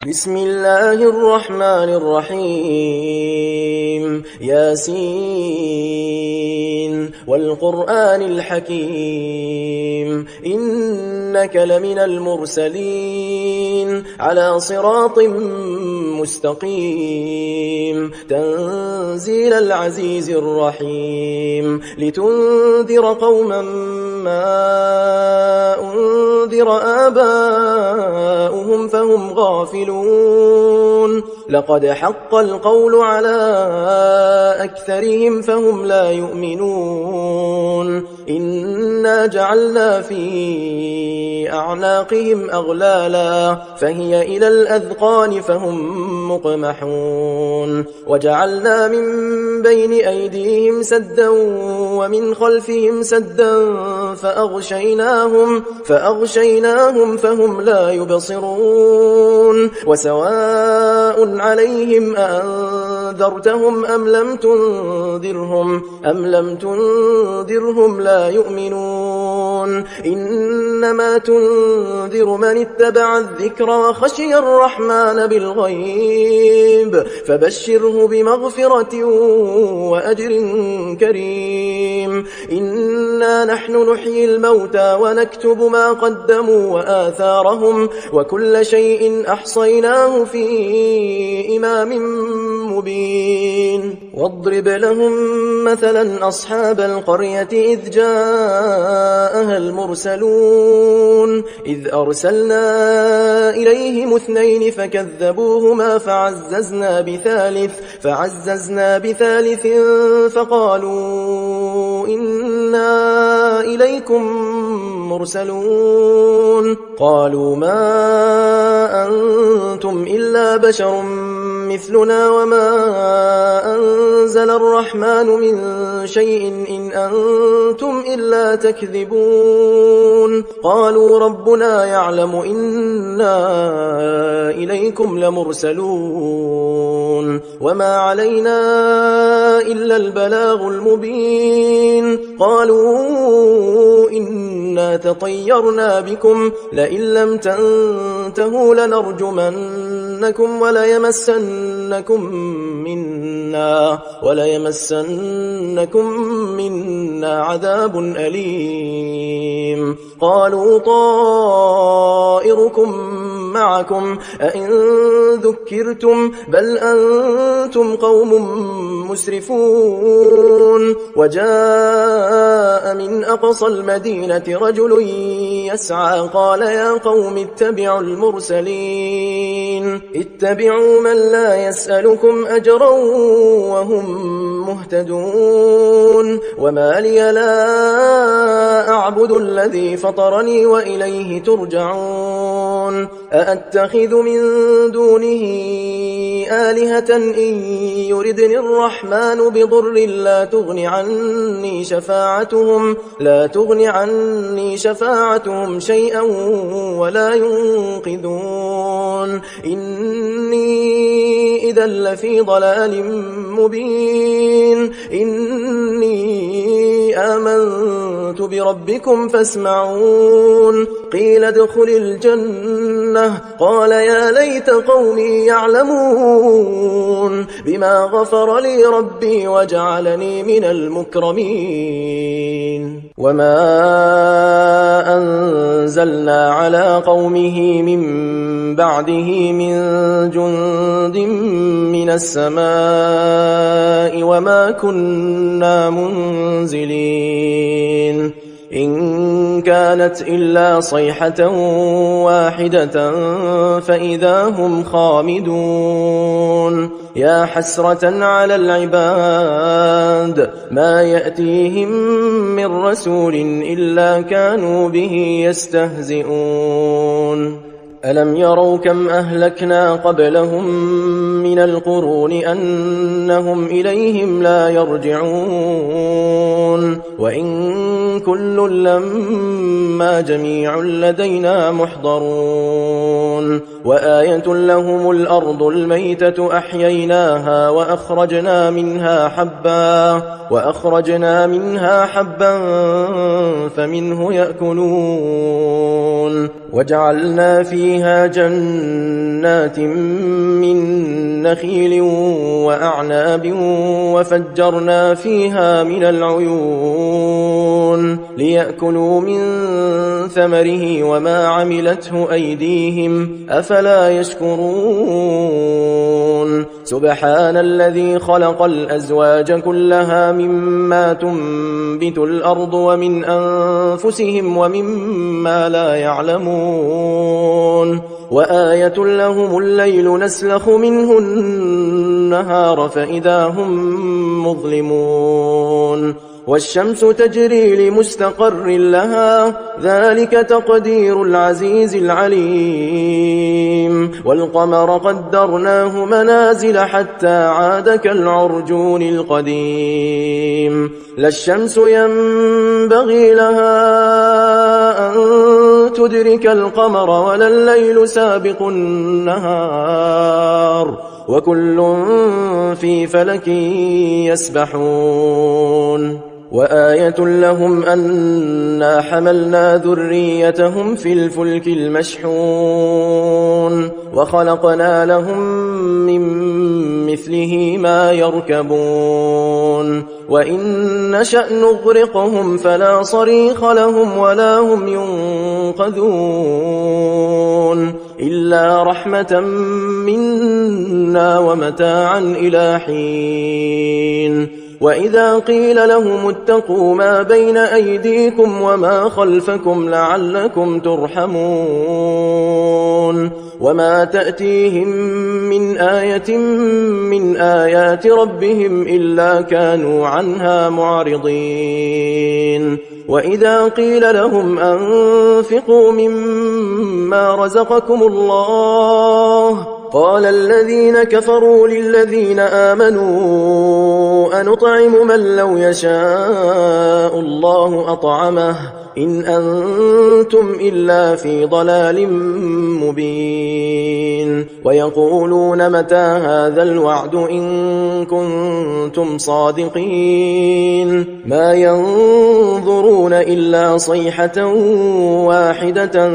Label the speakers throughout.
Speaker 1: بسم الله الرحمن الرحيم ياسين والقرآن الحكيم إنك لمن المرسلين على صراط مستقيم تنزيل العزيز الرحيم لتنذر قوما ما أنذر آباؤهم فهم غافلون لقد حق القول على أكثرهم فهم لا يؤمنون إنا جعلنا في أعناقهم أغلالا فهي إلى الأذقان فهم مقمحون وجعلنا من بين أيديهم سدا ومن خلفهم سدا فأغشيناهم فهم لا يبصرون وسواء عليهم أأنذرتهم أم لم تنذرهم لا يؤمنون إنما تنذر من اتبع الذكر وخشي الرحمن بالغيب فبشره بمغفرة وأجر كريم إنا نحن نحيي الموتى ونكتب ما قدموا وآثارهم وكل شيء أحصيناه في إمام مبين واضرب لهم مثلا أصحاب القرية إذ جاءها المرسلون إذ أرسلنا إليهم 2 فكذبوهما فعززنا بثالث فقالوا إنا إليكم مرسلون قالوا ما أنتم إلا بشر مثلنا وما أنزل الرحمن من شيء إن أنتم إلا تكذبون قالوا ربنا يعلم إنا إليكم لمرسلون وما علينا إلا البلاغ المبين قالوا إنا تطيرنا بكم لئن لم تنتهوا لنرجمنكم وليمسنكم منا عذاب أليم قالوا طائركم معكم أئن ذكرتم بل أنتم قوم مسرفون وجاء من أقصى المدينة رجل يسعى قال يا قوم اتبعوا المرسلين اتبعوا من لا يسألكم أجرا وهم مهتدون وما لي لا أعبد الذي فطرني وإليه ترجعون أأتخذ من دونه آلهة إن يردني الرحمن بضر لا تغن عني شفاعتهم شيئا ولا ينقذون إني إذا لفي ضلال مبين إني آمنت بربكم فاسمعون قيل ادخل الجنة قال يا ليت قومي يعلمون بما غفر لي ربي وجعلني من المكرمين وما أنزلنا على قومه من بعده من جند من السماء وما كنا منزلين إن كانت إلا صيحة واحدة فإذا هم خامدون يا حسرة على العباد ما يأتيهم من رسول إلا كانوا به يستهزئون ألم يروا كم أهلكنا قبلهم من القرون أنهم إليهم لا يرجعون وإن كل لما جميع لدينا محضرون وآية لهم الأرض الميتة أحييناها وأخرجنا منها حبا فمنه يأكلون وجعلنا فيها جنات من نخيل وأعناب وفجرنا فيها من العيون ليأكلوا من ثمره وما عملته أيديهم أفلا يشكرون سبحان الذي خلق الأزواج كلها مما تنبت الأرض ومن أنفسهم ومما لا يعلمون وآية لهم الليل نسلخ منه النهار فإذا هم مظلمون والشمس تجري لمستقر لها ذلك تقدير العزيز العليم والقمر قدرناه منازل حتى عاد كالعرجون القديم لا الشمس ينبغي لها أن تدرك القمر ولا الليل سابق النهار وكل في فلك يسبحون وآية لهم أنا حملنا ذريتهم في الفلك المشحون وخلقنا لهم من مثله ما يركبون وإن نشأ نغرقهم فلا صريخ لهم ولا هم ينقذون إلا رحمة منا ومتاعا إلى حين وإذا قيل لهم اتقوا ما بين أيديكم وما خلفكم لعلكم ترحمون وما تأتيهم من آية من آيات ربهم إلا كانوا عنها معرضين وإذا قيل لهم أنفقوا مما رزقكم الله قال الذين كفروا للذين آمنوا أنطعم من لو يشاء الله أطعمه إن أنتم إلا في ضلال مبين ويقولون متى هذا الوعد إن كنتم صادقين ما ينظرون إلا صيحة واحدة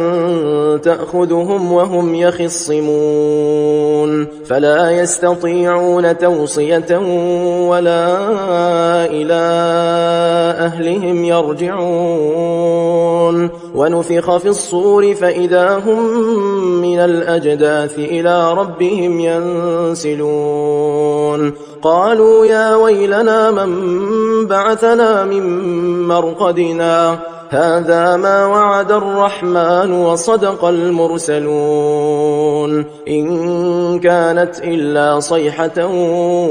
Speaker 1: تأخذهم وهم يخصمون فلا يستطيعون توصية ولا إلى أهلهم يرجعون ونفخ في الصور فإذا هم من الأجداث إلى ربهم ينسلون قالوا يا ويلنا من بعثنا من مرقدنا هذا ما وعد الرحمن وصدق المرسلون إن كانت إلا صيحة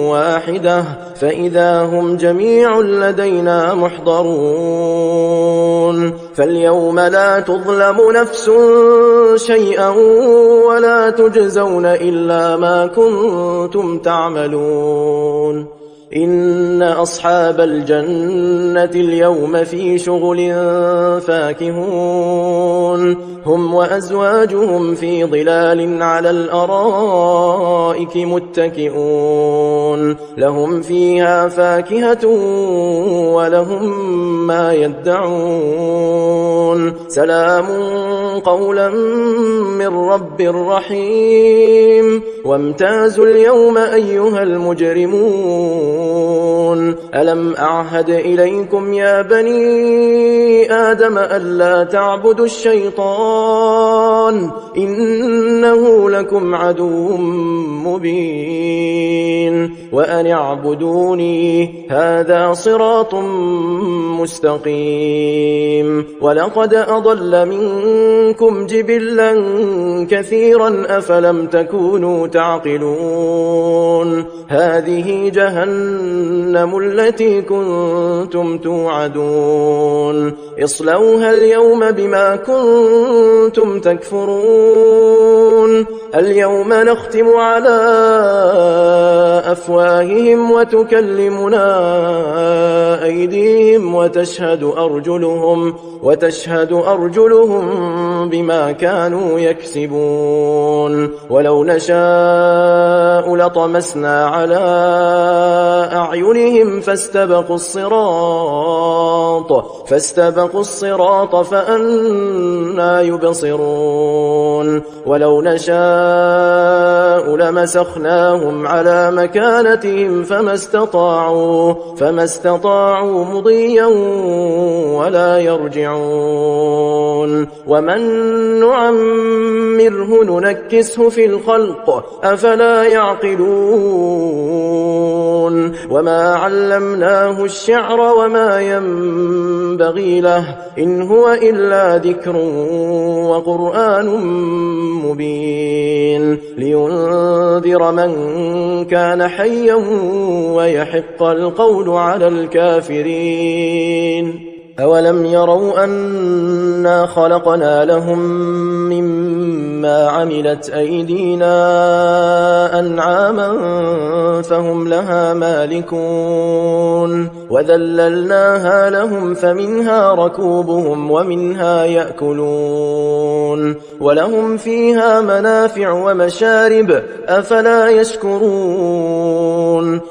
Speaker 1: واحدة فإذا هم جميع لدينا محضرون فاليوم لا تظلم نفس شيئا ولا تجزون إلا ما كنتم تعملون إن أصحاب الجنة اليوم في شغل فاكهون هم وأزواجهم في ظلال على الأرائك متكئون لهم فيها فاكهة ولهم ما يدعون سلام قولا من رب رحيم وامتازوا اليوم أيها المجرمون ألم أعهد إليكم يا بني آدم ألا تعبدوا الشيطان إنه لكم عدو مبين وأن اعبدوني هذا صراط مستقيم ولقد أضل منكم جبلا كثيرا أفلم تكونوا تعقلون هذه جهنم جهنم التي كنتم توعدون اصلوها اليوم بما كنتم تكفرون اليوم نختم على أفواههم وتكلمنا أيديهم وتشهد أرجلهم بما كانوا يكسبون ولو نشاء لطمسنا على أعينهم فاستبقوا الصراط فأنى يبصرون ولو نشاء لمسخناهم على مكانتهم فما استطاعوا مضيا ولا يرجعون ومن نعمره ننكسه في الخلق أفلا يعقلون وما علمناه الشعر وما ينبغي له إن هو إلا ذكر وقرآن مبين لينذر من كان حيا ويحق القول على الكافرين أولم يروا أنا خلقنا لهم مما عملت أيدينا أنعاما فهم لها مالكون وذللناها لهم فمنها ركوبهم ومنها يأكلون ولهم فيها منافع ومشارب أفلا يشكرون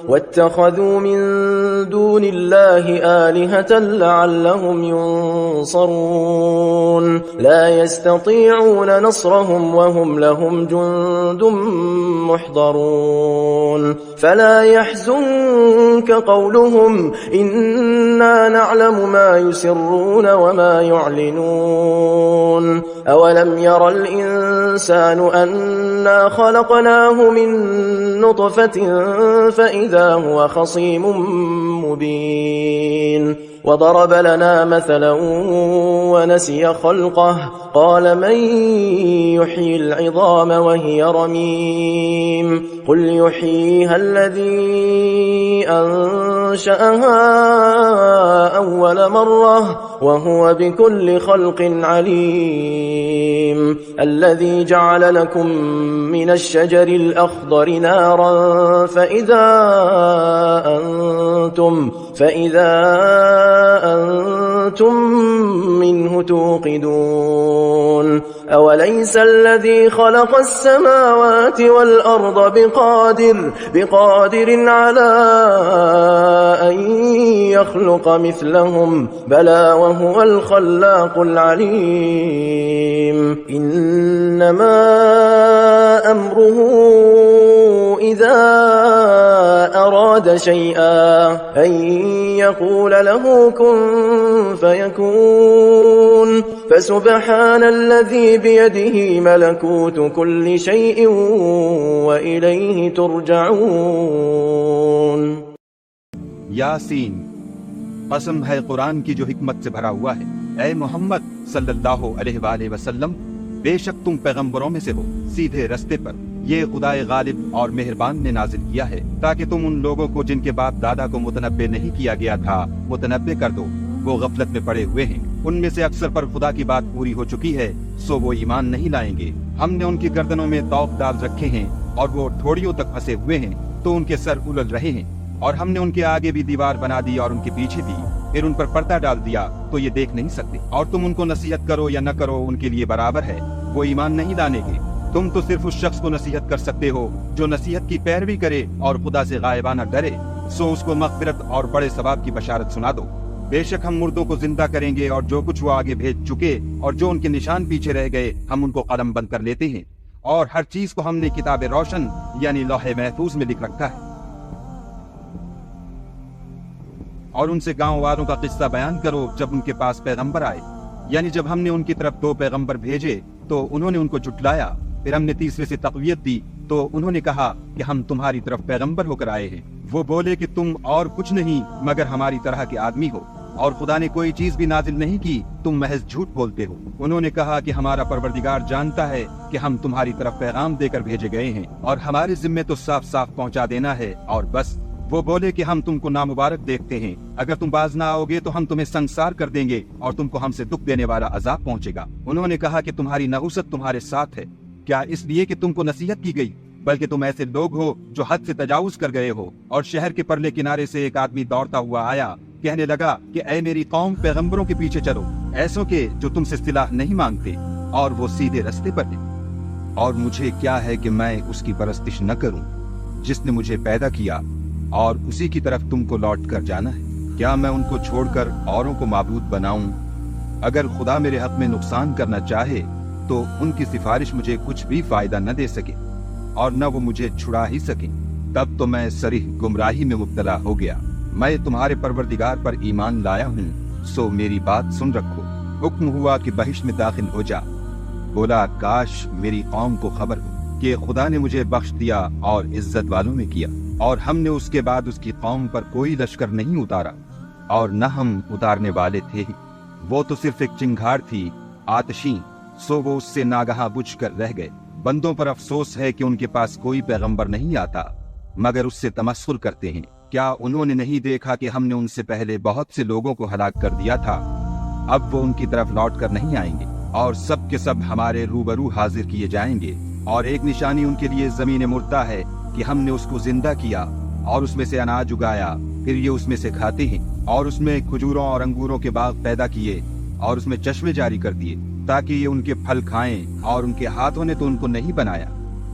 Speaker 1: واتخذوا من دون الله آلهة لعلهم ينصرون لا يستطيعون نصرهم وهم لهم جند محضرون فلا يحزنك قولهم إنا نعلم ما يسرون وما يعلنون أولم ير الإنسان أنا خلقناه من نطفة فإذا هو خصيم مبين وضرب لنا مثلا ونسي خلقه قال من يحيي العظام وهي رميم قل يحييها الذي أنشأها أول مرة وهو بكل خلق عليم الذي جعل لكم من الشجر الأخضر نارا فإذا أنتم منه توقدون أوليس الذي خلق السماوات والأرض بقادر على أن يخلق مثلهم بلى وهو الخلاق العليم إنما أمره إذا أراد شيئا أن يقول له كن فيكون فسبحان الذي بيده ملكوت كل شيء وإليه ترجعون
Speaker 2: यासीन कसम है कुरान की जो हिकमत से भरा हुआ है। ऐ मोहम्मद सल्लल्लाहु अलैहि वसल्लम, बेशक तुम पैगंबरों में से हो सीधे रास्ते पर। ये खुदाए गालिब और मेहरबान ने नाजिल किया है ताकि तुम उन लोगों को जिनके बाप दादा को मुतनब्बे नहीं किया गया था मुतनब्बे कर दो। वो गफलत में पड़े हुए हैं। उनमें से अक्सर पर खुदा की बात पूरी हो चुकी है, सो वो ईमान नहीं लाएंगे। हमने उनकी गर्दनों में तौक डाल रखे हैं और वो ठोड़ियों तक फंसे हुए हैं, तो उनके सर उलझ रहे हैं। और हमने उनके आगे भी दीवार बना दी और उनके पीछे भी, फिर उन पर पर्दा डाल दिया तो ये देख नहीं सकते। और तुम उनको नसीहत करो या न करो उनके लिए बराबर है, वो ईमान नहीं लानेंगे। तुम तो सिर्फ उस शख्स को नसीहत कर सकते हो जो नसीहत की पैरवी करे और खुदा से गायबाना डरे, सो उसको मग़फ़िरत और बड़े सवाब की बशारत सुना दो। बेशक हम मुर्दों को जिंदा करेंगे और जो कुछ वो आगे भेज चुके और जो उनके निशान पीछे रह गए हम उनको कलम बंद कर लेते हैं। और हर चीज को हमने किताब रोशन यानी लौहे महफूज में लिख रखा है। और उनसे गांव वालों का किस्सा बयान करो जब उनके पास पैगंबर आए, यानी जब हमने उनकी तरफ 2 पैगंबर भेजे तो उन्होंने उनको झुटलाया। फिर हमने तीसरे से तक़वियत दी तो उन्होंने कहा कि हम तुम्हारी तरफ पैगंबर होकर आए हैं। वो बोले कि तुम और कुछ नहीं मगर हमारी तरह के आदमी हो और खुदा ने कोई चीज भी नाजिल नहीं की, तुम महज झूठ बोलते हो। उन्होंने कहा कि हमारा परवरदिगार जानता है कि हम तुम्हारी तरफ पैगाम देकर भेजे गए हैं और हमारे जिम्मे तो साफ साफ पहुंचा देना है और बस। وہ بولے کہ ہم تم کو نامبارک دیکھتے ہیں، اگر تم باز نہ آؤگے تو ہم تمہیں سنسار کر دیں گے اور تم کو ہم سے دکھ دینے والا عذاب پہنچے گا۔ انہوں نے کہا کہ تمہاری نحوست تمہارے ساتھ ہے، کیا اس لیے کہ تم کو نصیحت کی گئی؟ بلکہ تم ایسے لوگ ہو جو حد سے تجاوز کر گئے ہو۔ اور شہر کے پرلے کنارے سے ایک آدمی دوڑتا ہوا آیا، کہنے لگا کہ اے میری قوم، پیغمبروں کے پیچھے چلو، ایسوں کے جو تم سے صلاح نہیں مانگتے اور وہ سیدھے رستے پر ہیں۔ اور مجھے کیا ہے کہ میں اس کی پرستش نہ کروں جس نے مجھے پیدا کیا، اور اسی کی طرف تم کو لوٹ کر جانا ہے۔ کیا میں ان کو چھوڑ کر اوروں کو معبود بناؤں؟ اگر خدا میرے حق میں نقصان کرنا چاہے تو ان کی سفارش مجھے کچھ بھی فائدہ نہ دے سکے اور نہ وہ مجھے چھڑا ہی سکیں۔ تب تو میں صریح گمراہی میں مبتلا ہو گیا۔ میں تمہارے پروردگار پر ایمان لایا ہوں، سو میری بات سن رکھو۔ حکم ہوا کہ بہشت میں داخل ہو جا۔ بولا کاش میری قوم کو خبر ہو کہ خدا نے مجھے بخش دیا اور عزت والوں میں کیا، اور ہم نے اس کے بعد اس کی قوم پر کوئی لشکر نہیں اتارا، اور نہ ہم اتارنے والے تھے ہی۔ وہ تو صرف ایک چنگھاڑ تھی آتشیں، سو وہ اس سے ناگہاں بجھ کر رہ گئے۔ بندوں پر افسوس ہے کہ ان کے پاس کوئی پیغمبر نہیں آتا مگر اس سے تمسخر کرتے ہیں۔ کیا انہوں نے نہیں دیکھا کہ ہم نے ان سے پہلے بہت سے لوگوں کو ہلاک کر دیا تھا؟ اب وہ ان کی طرف لوٹ کر نہیں آئیں گے، اور سب کے سب ہمارے روبرو حاضر کیے جائیں گے۔ اور ایک نشانی ان کے لیے زمین مردہ ہے کہ ہم نے اس کو زندہ کیا اور اس میں سے اناج اگایا، پھر یہ اس میں سے کھاتے ہیں، اور اس میں کھجوروں اور انگوروں کے باغ پیدا کیے اور اس میں چشمے جاری کر دیے تاکہ یہ ان کے پھل کھائیں، اور ان کے ہاتھوں نے تو ان کو نہیں بنایا،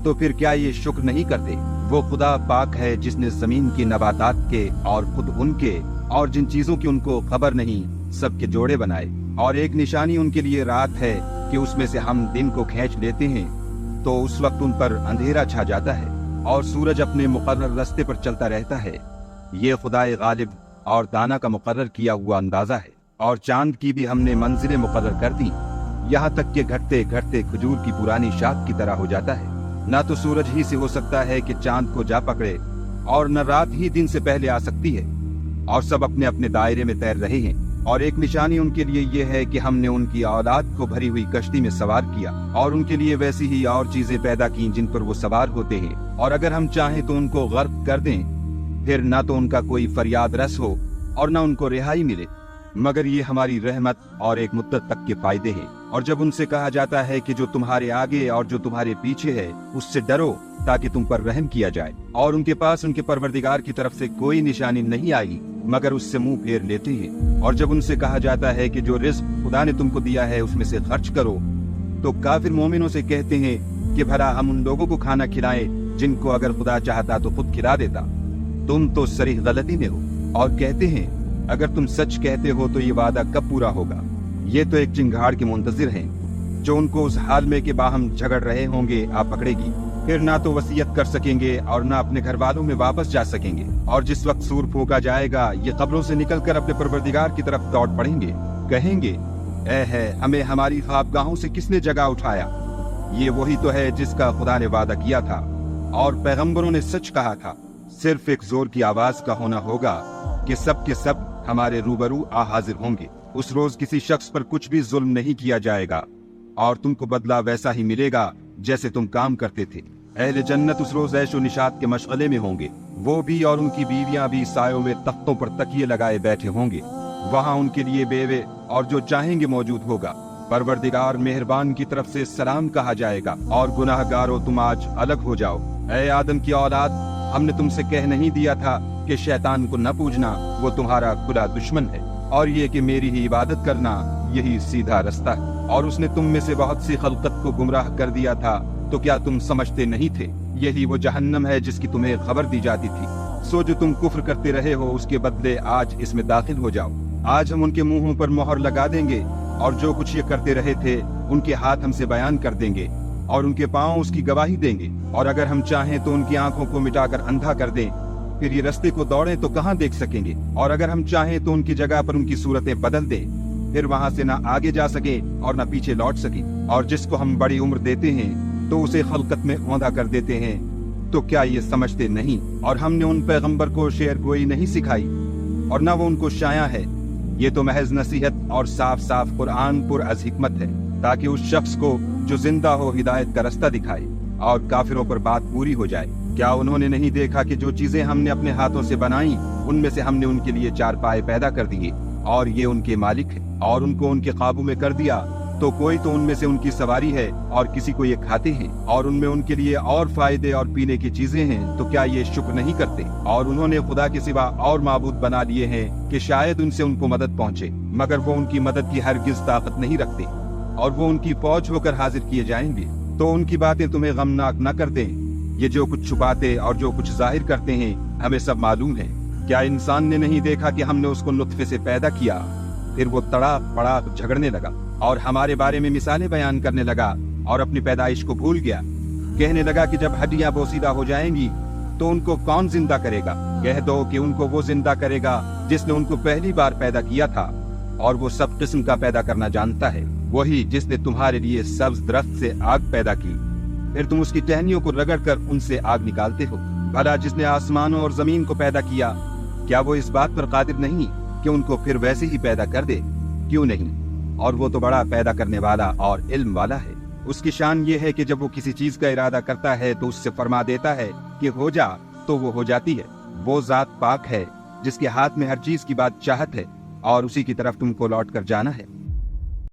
Speaker 2: تو پھر کیا یہ شکر نہیں کرتے؟ وہ خدا پاک ہے جس نے زمین کی نباتات کے اور خود ان کے اور جن چیزوں کی ان کو خبر نہیں سب کے جوڑے بنائے۔ اور ایک نشانی ان کے لیے رات ہے کہ اس میں سے ہم دن کو کھینچ لیتے ہیں تو اس وقت ان پر اندھیرا چھا جاتا ہے اور سورج اپنے مقرر راستے پر چلتا رہتا ہے۔ یہ خدائے غالب اور دانا کا مقرر کیا ہوا اندازہ ہے۔ اور چاند کی بھی ہم نے منزلیں مقرر کر دی، یہاں تک کہ گھٹتے گھٹتے کھجور کی پرانی شاخ کی طرح ہو جاتا ہے۔ نہ تو سورج ہی سے ہو سکتا ہے کہ چاند کو جا پکڑے، اور نہ رات ہی دن سے پہلے آ سکتی ہے، اور سب اپنے اپنے دائرے میں تیر رہے ہیں۔ اور ایک نشانی ان کے لیے یہ ہے کہ ہم نے ان کی اولاد کو بھری ہوئی کشتی میں سوار کیا، اور ان کے لیے ویسی ہی اور چیزیں پیدا کی جن پر وہ سوار ہوتے ہیں، اور اگر ہم چاہیں تو ان کو غرق کر دیں، پھر نہ تو ان کا کوئی فریاد رس ہو اور نہ ان کو رہائی ملے، مگر یہ ہماری رحمت اور ایک مدت تک کے فائدے ہیں۔ اور جب ان سے کہا جاتا ہے کہ جو تمہارے آگے اور جو تمہارے پیچھے ہے اس سے ڈرو تاکہ تم پر رحم کیا جائے، اور ان کے پاس ان کے پروردگار کی طرف سے کوئی نشانی نہیں آئی مگر اس سے منہ پھیر لیتے ہیں۔ اور جب ان سے کہا جاتا ہے کہ جو رزق خدا نے تم کو دیا ہے اس میں سے خرچ کرو، تو کافر مومنوں سے کہتے ہیں کہ بھلا ہم ان لوگوں کو کھانا کھلائیں جن کو اگر خدا چاہتا تو خود کھلا دیتا۔ تم تو صریح غلطی میں ہو۔ اور کہتے ہیں اگر تم سچ کہتے ہو تو یہ وعدہ کب پورا ہوگا؟ یہ تو ایک چنگھاڑ کے منتظر ہیں جو ان کو اس حال میں کہ باہم جھگڑ رہے ہوں گے آ پکڑے گی، پھر نہ تو وصیت کر سکیں گے اور نہ اپنے گھر والوں میں واپس جا سکیں گے۔ اور جس وقت سور پھونکا جائے گا یہ قبروں سے نکل کر اپنے پروردگار کی طرف دوڑ پڑیں گے، کہیں گے اے ہے ہمیں ہماری خوابگاہوں سے کس نے جگہ اٹھایا؟ یہ وہی تو ہے جس کا خدا نے وعدہ کیا تھا اور پیغمبروں نے سچ کہا تھا۔ صرف ایک زور کی آواز کا ہونا ہوگا کہ سب کے سب ہمارے روبرو آ حاضر ہوں گے۔ اس روز کسی شخص پر کچھ بھی ظلم نہیں کیا جائے گا اور تم کو بدلہ ویسا ہی ملے گا جیسے تم کام کرتے تھے۔ اہل جنت اس روز عیش و نشاط کے مشغلے میں ہوں گے، وہ بھی اور ان کی بیویاں بھی سایوں میں تختوں پر تکیے لگائے بیٹھے ہوں گے۔ وہاں ان کے لیے بیوے اور جو چاہیں گے موجود ہوگا۔ پروردگار مہربان کی طرف سے سلام کہا جائے گا، اور گناہ گارو تم آج الگ ہو جاؤ۔ اے آدم کی اولاد، ہم نے تم سے کہہ نہیں دیا تھا کہ شیطان کو نہ پوجنا، وہ تمہارا کھلا دشمن ہے، اور یہ کہ میری ہی عبادت کرنا یہی سیدھا رستہ ہے۔ اور اس نے تم میں سے بہت سی خلقت کو گمراہ کر دیا تھا، تو کیا تم سمجھتے نہیں تھے؟ یہی وہ جہنم ہے جس کی تمہیں خبر دی جاتی تھی۔ سو جو تم کفر کرتے رہے ہو اس کے بدلے آج اس میں داخل ہو جاؤ۔ آج ہم ان کے منہوں پر مہر لگا دیں گے، اور جو کچھ یہ کرتے رہے تھے ان کے ہاتھ ہم سے بیان کر دیں گے، اور ان کے پاؤں اس کی گواہی دیں گے۔ اور اگر ہم چاہیں تو ان کی آنکھوں کو مٹا کر اندھا کر دیں، پھر یہ رستے کو دوڑیں تو کہاں دیکھ سکیں گے؟ اور اگر ہم چاہیں تو ان کی جگہ پر ان کی صورتیں بدل دیں، پھر وہاں سے نہ آگے جا سکیں اور نہ پیچھے لوٹ سکیں۔ اور جس کو ہم بڑی عمر دیتے ہیں تو اسے خلقت میں اوندھا کر دیتے ہیں، تو کیا یہ سمجھتے نہیں؟ اور ہم نے ان پیغمبر کو شعر گوئی نہیں سکھائی اور نہ وہ ان کو شایع ہے۔ یہ تو محض نصیحت اور صاف صاف قرآن پر از حکمت ہے، تاکہ اس شخص کو جو زندہ ہو ہدایت کا رستہ دکھائے اور کافروں پر بات پوری ہو جائے۔ کیا انہوں نے نہیں دیکھا کہ جو چیزیں ہم نے اپنے ہاتھوں سے بنائیں ان میں سے ہم نے ان کے لیے چار پائے پیدا کر دیے اور یہ ان کے مالک ہیں اور ان کو ان کے قابو میں کر دیا، تو کوئی تو ان میں سے ان کی سواری ہے اور کسی کو یہ کھاتے ہیں اور ان میں ان کے لیے اور فائدے اور پینے کی چیزیں ہیں، تو کیا یہ شکر نہیں کرتے؟ اور انہوں نے خدا کے سوا اور معبود بنا لیے ہیں کہ شاید ان سے ان کو مدد پہنچے، مگر وہ ان کی مدد کی ہرگز طاقت نہیں رکھتے اور وہ ان کی فوج ہو کر حاضر کیے جائیں گے۔ تو ان کی باتیں تمہیں غمناک نہ کر دیں، یہ جو کچھ چھپاتے اور جو کچھ ظاہر کرتے ہیں ہمیں سب معلوم ہے۔ کیا انسان نے نہیں دیکھا کہ ہم نے اس کو نطفے سے پیدا کیا، پھر وہ تڑاک پڑاک جھگڑنے لگا اور ہمارے بارے میں مثالیں بیان کرنے لگا اور اپنی پیدائش کو بھول گیا، کہنے لگا کہ جب ہڈیاں بوسیدہ ہو جائیں گی تو ان کو کون زندہ کرے گا؟ کہہ دو کہ ان کو وہ زندہ کرے گا جس نے ان کو پہلی بار پیدا کیا تھا، اور وہ سب قسم کا پیدا کرنا جانتا ہے، وہی جس نے تمہارے لیے سبز درخت سے آگ پیدا کی، پھر تم اس کی ٹہنیوں کو رگڑ کر ان سے آگ نکالتے ہو۔ بھلا جس نے آسمانوں اور زمین کو پیدا کیا، کیا وہ اس بات پر قادر نہیں کہ ان کو پھر ویسے ہی پیدا کر دے؟ کیوں نہیں؟ اور وہ تو بڑا پیدا کرنے والا اور علم والا ہے۔ اس کی شان یہ ہے کہ جب وہ کسی چیز کا ارادہ کرتا ہے تو اس سے فرما دیتا ہے کہ ہو جا، تو وہ ہو جاتی ہے۔ وہ ذات پاک ہے جس کے ہاتھ میں ہر چیز کی بات چاہت ہے اور اسی کی طرف تم کو لوٹ کر جانا ہے۔